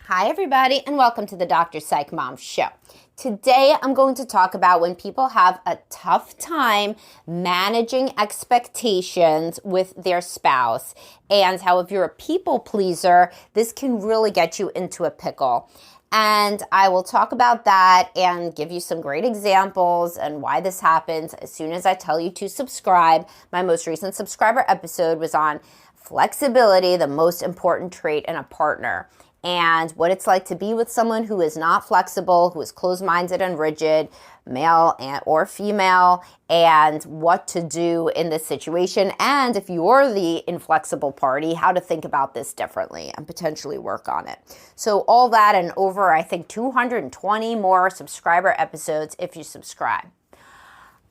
Hi, everybody, and welcome to the Dr. Psych Mom Show. Today, I'm going to talk about when people have a tough time managing expectations with their spouse and how if you're a people pleaser, this can really get you into a pickle. And I will talk about that and give you some great examples and why this happens as soon as I tell you to subscribe. My most recent subscriber episode was on flexibility, the most important trait in a partner, and what it's like to be with someone who is not flexible, who is closed-minded and rigid, male or female, and what to do in this situation. And if you're the inflexible party, how to think about this differently and potentially work on it. So all that and over, I think, 220 more subscriber episodes if you subscribe.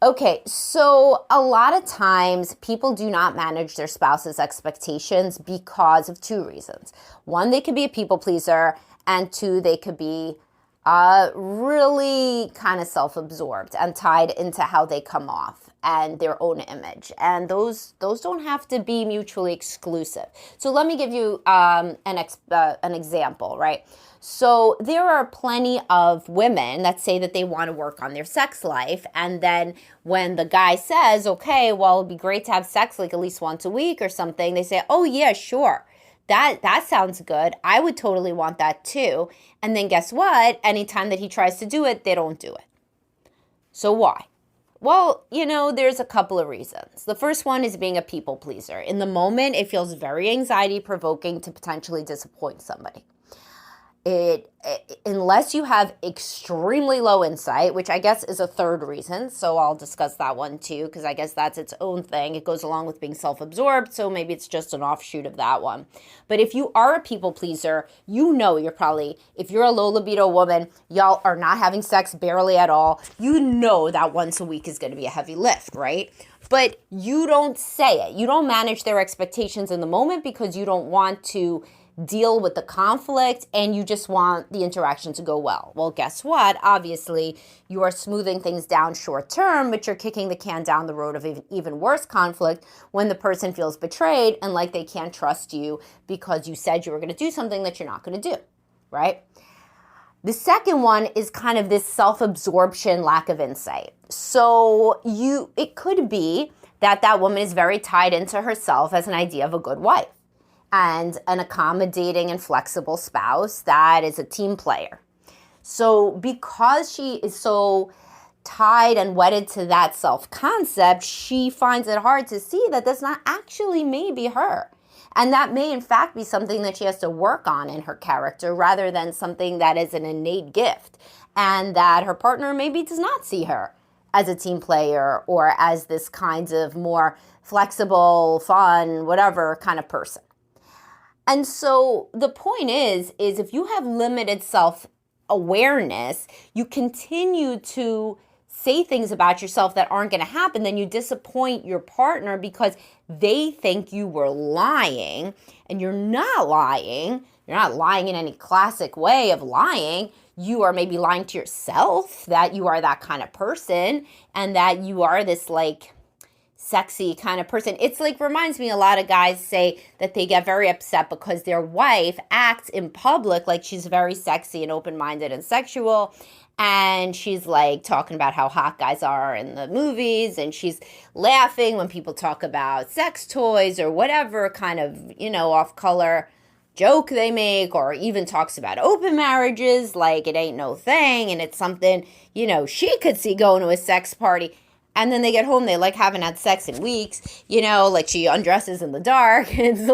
Okay, so a lot of times people do not manage their spouse's expectations because of two reasons. One, they could be a people pleaser, and two, they could be really kind of self-absorbed and tied into how they come off and their own image. And those don't have to be mutually exclusive. So let me give you an example, right? So there are plenty of women that say that they want to work on their sex life. And then when the guy says, okay, well, it'd be great to have sex like at least once a week or something, they say, oh, yeah, sure. That sounds good. I would totally want that too. And then guess what? Anytime that he tries to do it, they don't do it. So why? Well, there's a couple of reasons. The first one is being a people pleaser. In the moment, it feels very anxiety provoking to potentially disappoint somebody. Unless you have extremely low insight, which I guess is a third reason, so I'll discuss that one too, because I guess that's its own thing. It goes along with being self-absorbed, so maybe it's just an offshoot of that one. But if you are a people pleaser, you're probably, if you're a low libido woman, y'all are not having sex barely at all, that once a week is going to be a heavy lift, right? But you don't say it. You don't manage their expectations in the moment because you don't want to deal with the conflict and you just want the interaction to go well. Well, guess what? Obviously, you are smoothing things down short term, but you're kicking the can down the road of even worse conflict when the person feels betrayed and like they can't trust you because you said you were going to do something that you're not going to do, right? The second one is kind of this self-absorption, lack of insight. So it could be that woman is very tied into herself as an idea of a good wife and an accommodating and flexible spouse that is a team player. So because she is so tied and wedded to that self-concept, she finds it hard to see that that's not actually maybe her. And that may in fact be something that she has to work on in her character rather than something that is an innate gift. And that her partner maybe does not see her as a team player or as this kind of more flexible, fun, whatever kind of person. And so the point is if you have limited self-awareness, you continue to say things about yourself that aren't going to happen, then you disappoint your partner because they think you were lying, and you're not lying. You're not lying in any classic way of lying. You are maybe lying to yourself that you are that kind of person and that you are this sexy kind of person. It's reminds me, a lot of guys say that they get very upset because their wife acts in public like she's very sexy and open-minded and sexual. And she's talking about how hot guys are in the movies. And she's laughing when people talk about sex toys or whatever kind of, off-color joke they make, or even talks about open marriages like it ain't no thing. And it's something, she could see going to a sex party. And then they get home, they haven't had sex in weeks, she undresses in the dark. It's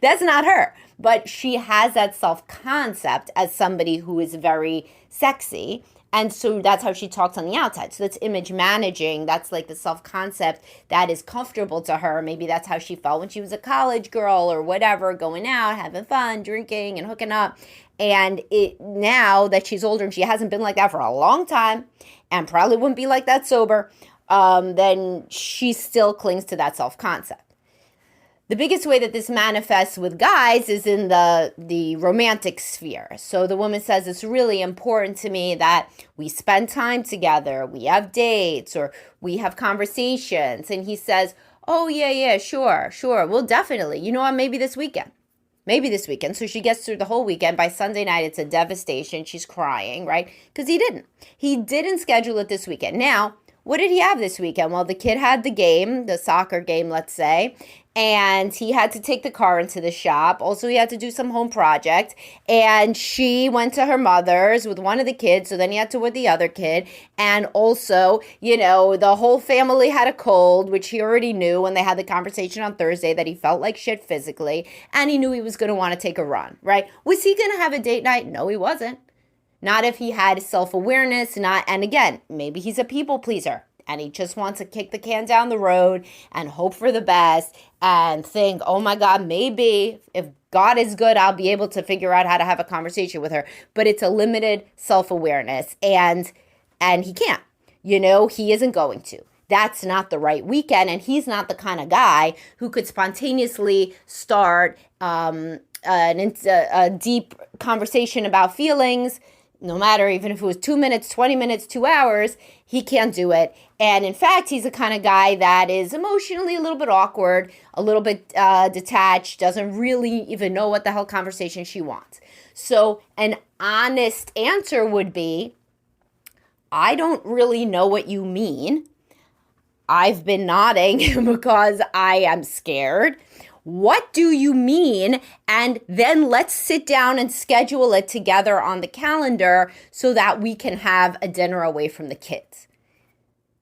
that's not her. But she has that self-concept as somebody who is very sexy. And so that's how she talks on the outside. So that's image managing. That's the self-concept that is comfortable to her. Maybe that's how she felt when she was a college girl or whatever, going out, having fun, drinking and hooking up. And now that she's older and she hasn't been like that for a long time and probably wouldn't be like that sober, then she still clings to that self-concept. The biggest way that this manifests with guys is in the romantic sphere. So the woman says, it's really important to me that we spend time together, we have dates, or we have conversations. And he says, Oh, yeah, yeah, sure, sure. Well, definitely. You know what? Maybe this weekend. Maybe this weekend. So she gets through the whole weekend. By Sunday night, it's a devastation. She's crying, right? Because he didn't. He didn't schedule it this weekend. Now, what did he have this weekend? Well, the kid had the game, the soccer game, let's say, and he had to take the car into the shop. Also, he had to do some home project, and she went to her mother's with one of the kids, so then he had to with the other kid, and also, the whole family had a cold, which he already knew when they had the conversation on Thursday that he felt like shit physically, and he knew he was going to want to take a run, right? Was he going to have a date night? No, he wasn't. Not if he had self-awareness, and again, maybe he's a people pleaser and he just wants to kick the can down the road and hope for the best and think, oh my God, maybe if God is good, I'll be able to figure out how to have a conversation with her. But it's a limited self-awareness and he can't, he isn't going to. That's not the right weekend, and he's not the kind of guy who could spontaneously start a deep conversation about feelings, no matter even if it was 2 minutes, 20 minutes, 2 hours, he can't do it. And in fact, he's the kind of guy that is emotionally a little bit awkward, a little bit detached, doesn't really even know what the hell conversation she wants. So an honest answer would be, I don't really know what you mean. I've been nodding because I am scared. What do you mean? And then let's sit down and schedule it together on the calendar so that we can have a dinner away from the kids.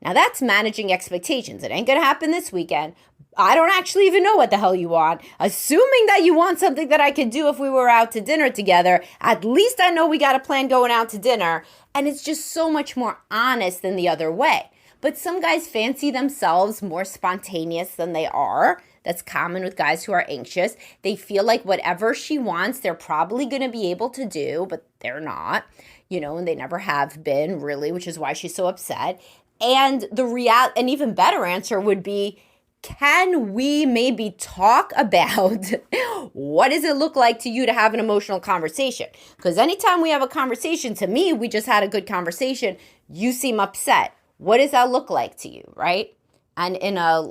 Now that's managing expectations. It ain't going to happen this weekend. I don't actually even know what the hell you want. Assuming that you want something that I could do if we were out to dinner together, at least I know we got a plan going out to dinner. And it's just so much more honest than the other way. But some guys fancy themselves more spontaneous than they are. That's common with guys who are anxious. They feel like whatever she wants, they're probably going to be able to do, but they're not, and they never have been really, which is why she's so upset. And an even better answer would be, can we maybe talk about what does it look like to you to have an emotional conversation? Because anytime we have a conversation, to me, we just had a good conversation. You seem upset. What does that look like to you, right? And in a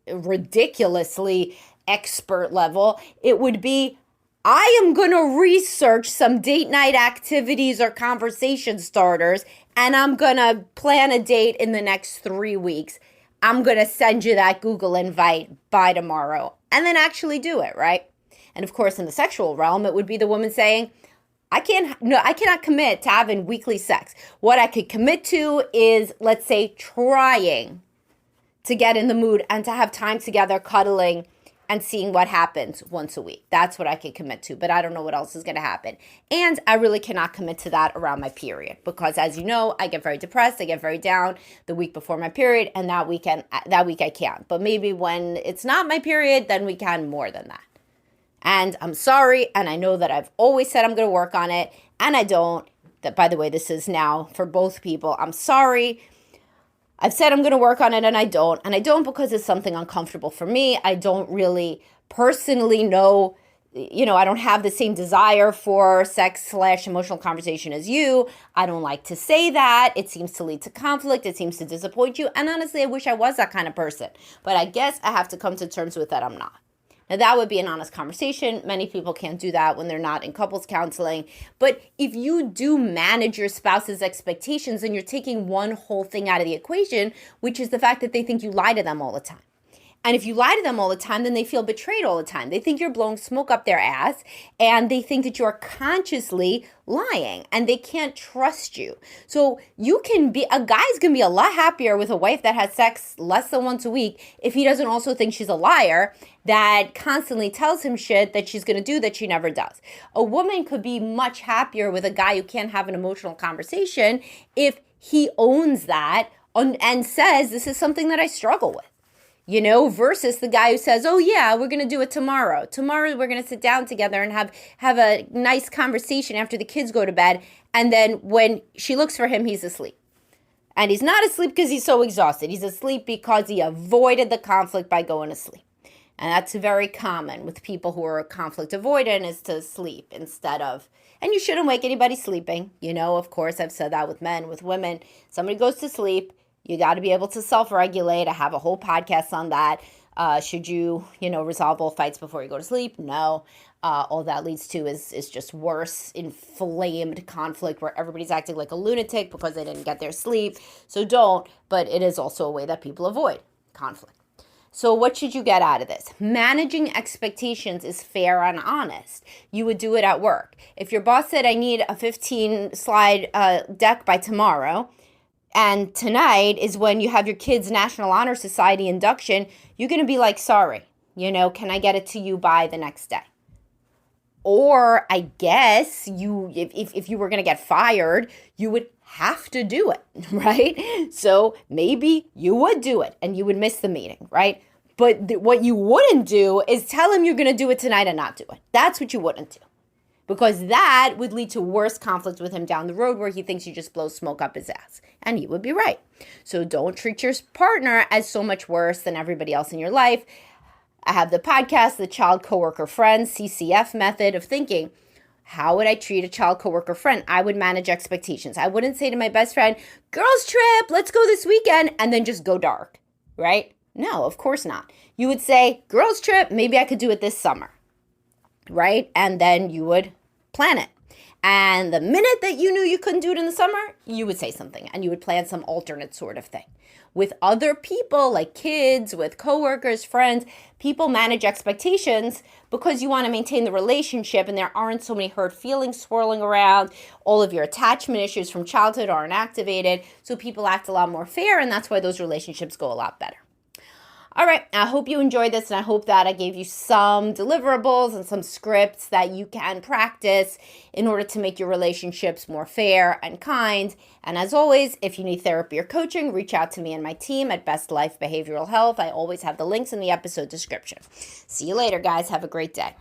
ridiculously expert level, it would be, I am going to research some date night activities or conversation starters, and I'm going to plan a date in the next 3 weeks. I'm going to send you that Google invite by tomorrow, and then actually do it, right? And of course, in the sexual realm, it would be the woman saying, I cannot commit to having weekly sex. What I could commit to is, let's say, trying to get in the mood and to have time together, cuddling and seeing what happens once a week. That's what I could commit to, but I don't know what else is going to happen. And I really cannot commit to that around my period because, as you know, I get very depressed, I get very down the week before my period, and that week I can't. But maybe when it's not my period, then we can more than that. And I'm sorry, and I know that I've always said I'm going to work on it, and I don't. That, by the way, this is now for both people. I'm sorry. I've said I'm going to work on it, and I don't. And I don't because it's something uncomfortable for me. I don't really personally know, I don't have the same desire for sex/emotional conversation as you. I don't like to say that. It seems to lead to conflict. It seems to disappoint you. And honestly, I wish I was that kind of person. But I guess I have to come to terms with that I'm not. Now, that would be an honest conversation. Many people can't do that when they're not in couples counseling. But if you do manage your spouse's expectations, then you're taking one whole thing out of the equation, which is the fact that they think you lie to them all the time. And if you lie to them all the time, then they feel betrayed all the time. They think you're blowing smoke up their ass, and they think that you're consciously lying, and they can't trust you. So a guy's gonna be a lot happier with a wife that has sex less than once a week if he doesn't also think she's a liar that constantly tells him shit that she's gonna do that she never does. A woman could be much happier with a guy who can't have an emotional conversation if he owns that and says, this is something that I struggle with. Versus the guy who says, oh yeah, we're going to do it tomorrow. Tomorrow we're going to sit down together and have a nice conversation after the kids go to bed. And then when she looks for him, he's asleep. And he's not asleep because he's so exhausted. He's asleep because he avoided the conflict by going to sleep. And that's very common with people who are conflict avoidant, is to sleep instead of, and you shouldn't wake anybody sleeping. Of course, I've said that with men, with women. Somebody goes to sleep, You got to be able to self-regulate. I have a whole podcast on that. Should you, resolve all fights before you go to sleep? No. All that leads to is just worse, inflamed conflict where everybody's acting like a lunatic because they didn't get their sleep. So don't, but it is also a way that people avoid conflict. So what should you get out of this? Managing expectations is fair and honest. You would do it at work. If your boss said, I need a 15-slide deck by tomorrow, and tonight is when you have your kids' National Honor Society induction, you're going to be like, sorry, can I get it to you by the next day? Or I guess if you were going to get fired, you would have to do it, right? So maybe you would do it and you would miss the meeting, right? But what you wouldn't do is tell him you're going to do it tonight and not do it. That's what you wouldn't do. Because that would lead to worse conflict with him down the road where he thinks you just blow smoke up his ass. And he would be right. So don't treat your partner as so much worse than everybody else in your life. I have the podcast, the Child Coworker Friend, CCF method of thinking. How would I treat a child coworker friend? I would manage expectations. I wouldn't say to my best friend, girls trip, let's go this weekend, and then just go dark, right? No, of course not. You would say, girls trip, maybe I could do it this summer, right? And then you would plan it. And the minute that you knew you couldn't do it in the summer, you would say something and you would plan some alternate sort of thing. With other people, like kids, with coworkers, friends, people manage expectations because you want to maintain the relationship and there aren't so many hurt feelings swirling around. All of your attachment issues from childhood aren't activated. So people act a lot more fair, and that's why those relationships go a lot better. All right, I hope you enjoyed this, and I hope that I gave you some deliverables and some scripts that you can practice in order to make your relationships more fair and kind. And as always, if you need therapy or coaching, reach out to me and my team at Best Life Behavioral Health. I always have the links in the episode description. See you later, guys. Have a great day.